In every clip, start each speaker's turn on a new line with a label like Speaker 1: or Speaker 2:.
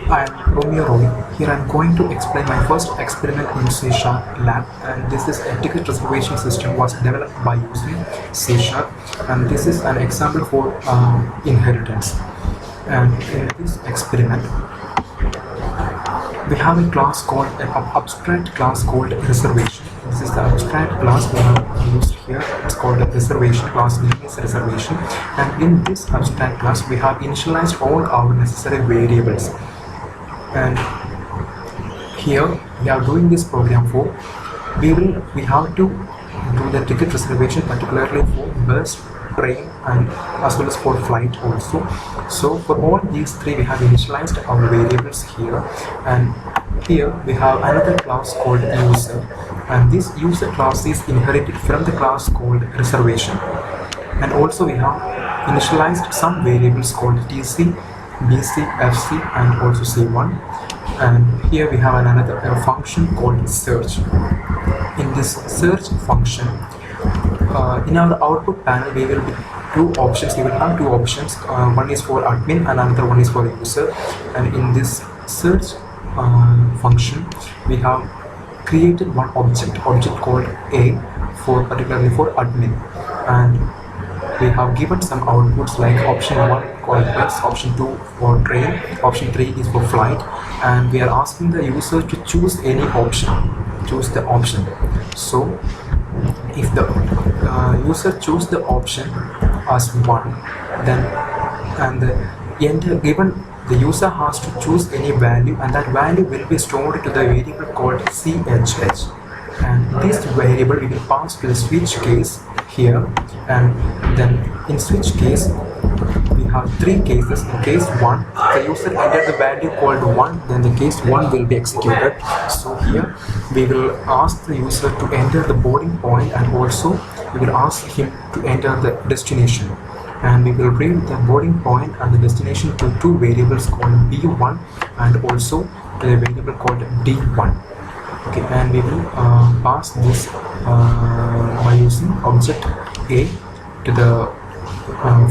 Speaker 1: I am Romeo Roy. Here I am going to explain my first experiment in C# lab, and this is a ticket reservation system was developed by using C#, and this is an example for inheritance. And in this experiment, we have a class called an abstract class called reservation. This is the abstract class we have used here. It's called a reservation class, name is reservation, and in this abstract class we have initialized all our necessary variables. And here we are doing this program for we have to do the ticket reservation particularly for bus, train, and as well as for flight also. So for all these three we have initialized our variables here, and here we have another class called user, and this user class is inherited from the class called reservation. And also we have initialized some variables called TC, BC, FC, and also C1. And here we have another function called search. In this search function, in our output panel we will be two options. We will have two options. One is for admin and another one is for user. And in this search function, we have created one object called A particularly for admin, and we have given some outputs like option 1 called bus, option 2 for train, option 3 is for flight, and we are asking the user to choose any option, choose the option. So if the user choose the option as 1, then given the user has to choose any value, and that value will be stored to the variable called CHH, and this variable we will pass to the switch case here. And then in switch case we have three cases. In case 1, the user entered the value called 1, then the case 1 will be executed. So here we will ask the user to enter the boarding point, and also we will ask him to enter the destination, and we will read the boarding point and the destination to two variables called B1 and also the variable called D1. Okay, and we will pass this by using object A to the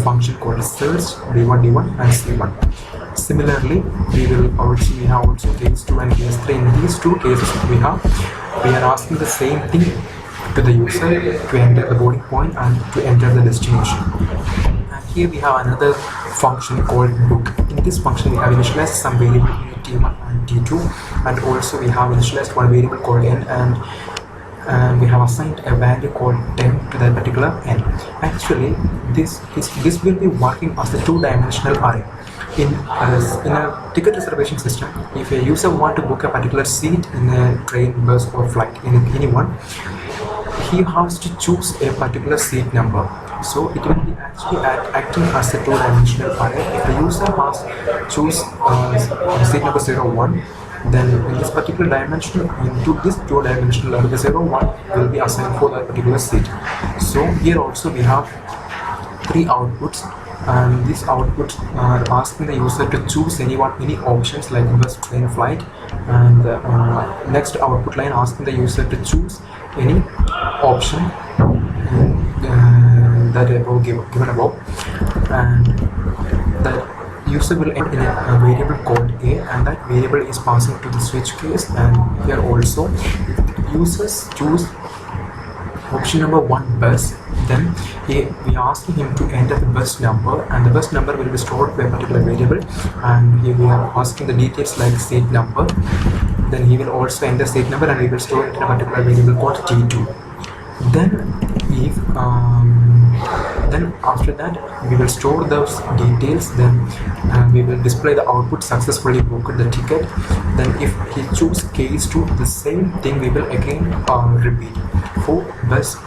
Speaker 1: function called search B1, D1, and C1. Similarly, we have also case 2 and case 3. In these two cases, we are asking the same thing to the user to enter the boarding point and to enter the destination. And here we have another function called book. In this function, we have initialized some variable T1 and T2, and also we have initialized one variable called n, and we have assigned a value called 10 to that particular n. Actually, this will be working as a two-dimensional array. In a ticket reservation system, if a user want to book a particular seat in a train, bus, or flight, in anyone, he has to choose a particular seat number. So it will be actually acting as a two-dimensional array. If the user has choose seat number 01, then in this particular dimension, into this two-dimensional array, the 01 will be assigned for that particular seat. So here also we have three outputs, and these outputs are asking the user to choose any options like bus, train, flight, and next output line asking the user to choose any option that given above, and that user will enter in a variable called A, and that variable is passing to the switch case. And here also, if users choose option number 1 bus, then we are asking him to enter the bus number, and the bus number will be stored to a particular variable, and here we are asking the details like seat number. Then he will also enter seat number, and we will store it in a particular variable called T2. Then after that we will store those details. Then we will display the output successfully booked the ticket. Then if he choose case 2, the same thing we will again repeat for bus.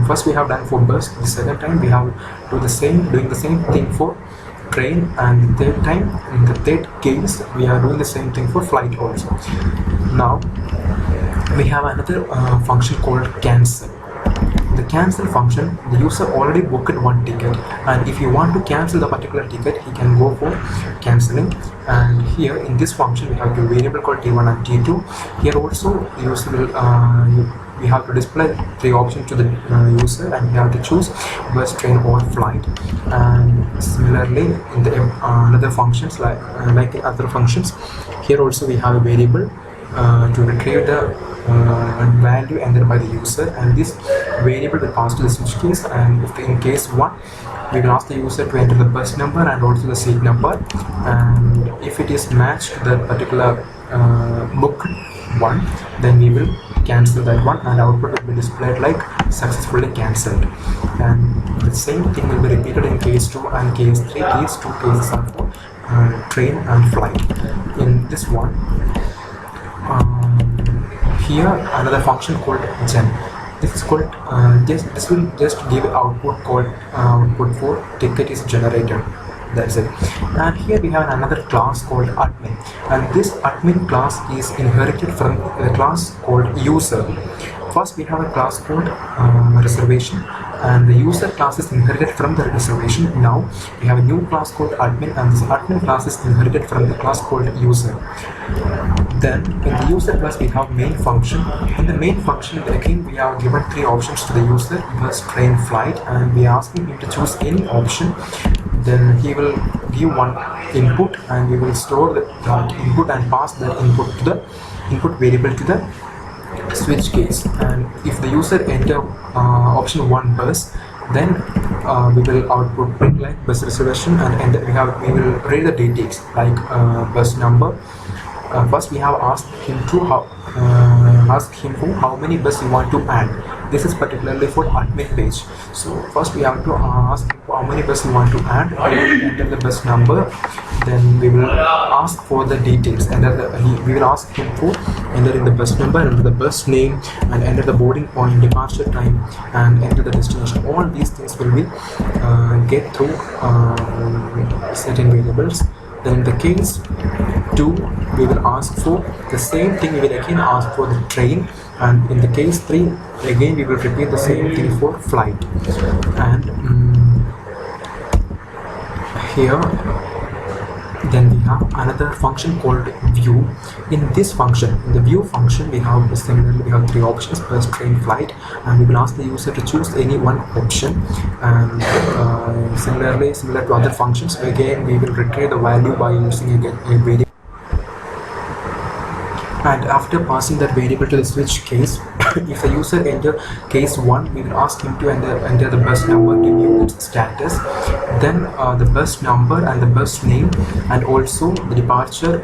Speaker 1: First we have done for bus, the second time we have doing the same thing for train, and the third time, in the third case, we are doing the same thing for flight also. Now we have another function called cancel. The cancel function, the user already booked one ticket, and if you want to cancel the particular ticket, he can go for cancelling. And here in this function we have a variable called T1 and T2. Here also the user will we have to display 3 options to the user, and we have to choose bus, train or flight. And similarly in the another functions like in other functions, here also we have a variable to retrieve the value entered by the user, and this variable will pass to the switch case. And if in case 1, we will ask the user to enter the bus number and also the seat number, and if it is matched to that particular book 1, then we will cancel that one, and output will be displayed like successfully cancelled. And the same thing will be repeated in case 2 and case 3. These 2 cases are for train and flight. In this one, here another function called gen. This is called this will just give output called output for ticket is generated. That's it. And here we have another class called admin, and this admin class is inherited from a class called user. First we have a class called reservation, and the user class is inherited from the reservation. Now we have a new class called admin, and this admin class is inherited from the class called user. Then in the user class we have main function. In the main function again we have given 3 options to the user: bus, train, flight, and we are asking him to choose any option. Then he will give one input, and we will store that input and pass that input to the input variable to the switch case. And if the user enter option 1 bus, then we will output print like bus reservation, and we will read the details like bus number. First we have asked him how many bus you want to add. This is particularly for admin page. So first we have to ask him how many bus you want to add. We will enter the bus number. Then we will ask for the details, and we will ask him for enter in the bus number, enter the bus name, and enter the boarding point, departure time, and enter the destination. All these things will be get through certain variables. Then in the case 2, we will ask for the same thing. We will again ask for the train, and in the case 3, again we will repeat the same thing for flight. And here then we have another function called view. In this function, in the view function, we have 3 options: bus, train, flight, and we will ask the user to choose any one option. And similar to other functions, again we will retrieve the value by using again a variable. And after passing that variable to the switch case, if the user enter case 1, we will ask him to enter the bus number to view its status. Then the bus number and the bus name, and also the departure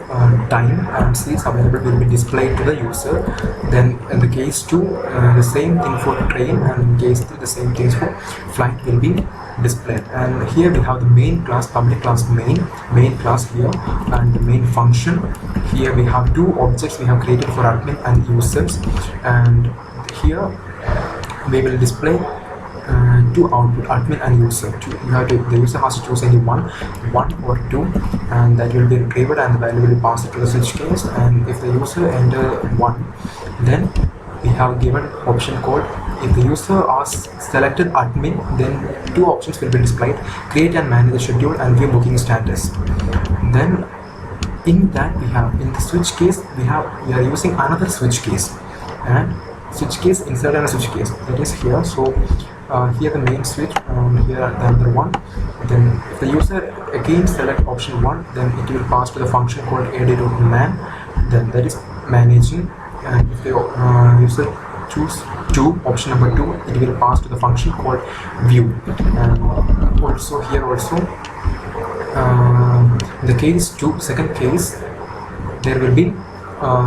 Speaker 1: time and seats available will be displayed to the user. Then in the case 2, the same thing for train, and in case 3, the same things for flight will be displayed. And here we have the main class, public class main class here, and the main function. Here we have 2 objects we have created for admin and users, and here we will display 2 output, admin and user. The user has to choose any one or 2, and that will be retrieved, and the value will be passed to the switch case. And if the user enter 1, then we have given option called, if the user has selected admin, then 2 options will be displayed: create and manage the schedule, and view booking status. Then in that we have, in the switch case, we are using another switch case, and switch case inside a switch case, that is here. So here the main switch, here the other one. Then if the user again select option 1, then it will pass to the function called add.man, then that is managing. And if the user choose 2, option number 2, it will pass to the function called view. And also here also the case 2, second case, there will be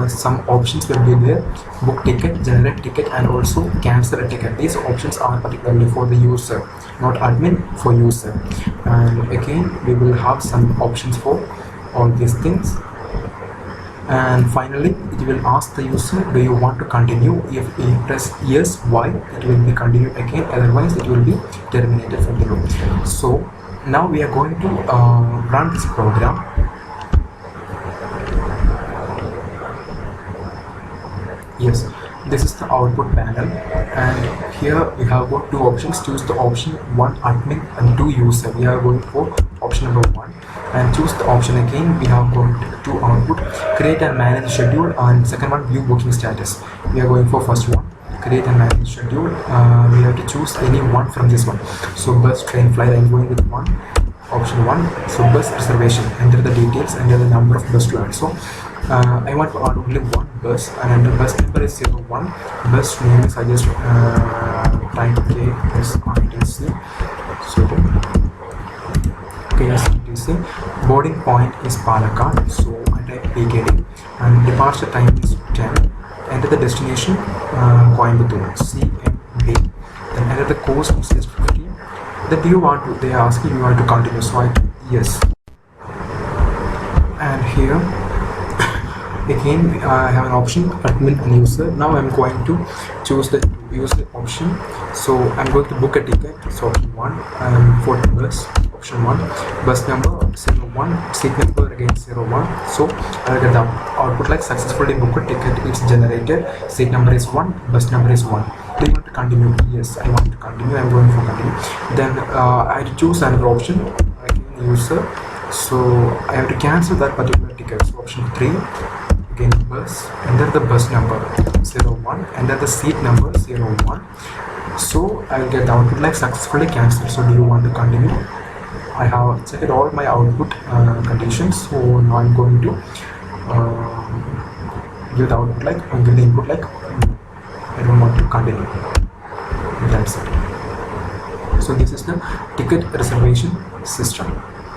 Speaker 1: some options will be there: book ticket, generate ticket, and also cancel a ticket. These options are particularly for the user, not admin, for user. And again we will have some options for all these things. And finally it will ask the user, do you want to continue? If he press yes, why, it will be continued again, otherwise it will be terminated from the loop. So now we are going to run this program. Yes, this is the output panel, and here we have got 2 options. Choose the option 1 admin and 2 user. We are going for option number 1, and choose the option again. We have got 2 output: create and manage schedule, and second one, view booking status. We are going for first one. create and manage schedule. We have to choose any one from this one. So bus, train, flight, I'm going with one. Option 1. So bus reservation, enter the details, enter the number of bus to add. So I want to add only one bus, and enter bus number is 01. Bus name is I just type KSRTC. So KSRTC. Boarding point is Palakkad. So I type PKD, and departure time is 10. Enter the destination Coimbatore, CMB. Then enter the course is just 50. Then do you want to, they ask you want to continue, so I yes. And here again I have an option admin and user. Now I'm going to choose the user option. So I'm going to book a ticket. So option 1, for the bus, option 1, bus number 01, seat number again 01. So I'll get the output like successfully booked a ticket is generated, seat number is 1, bus number is 1. Do you want to continue? Yes, I want to continue. I'm going for continue. Then I choose another option again user. So I have to cancel that particular ticket. So option 3, again bus, enter the bus number 01, enter the seat number 01. So I'll get the output like successfully cancelled. So do you want to continue? I have checked all my output conditions. So now I'm going to give the output like give the input like I don't want to continue. That's it. So this is the ticket reservation system.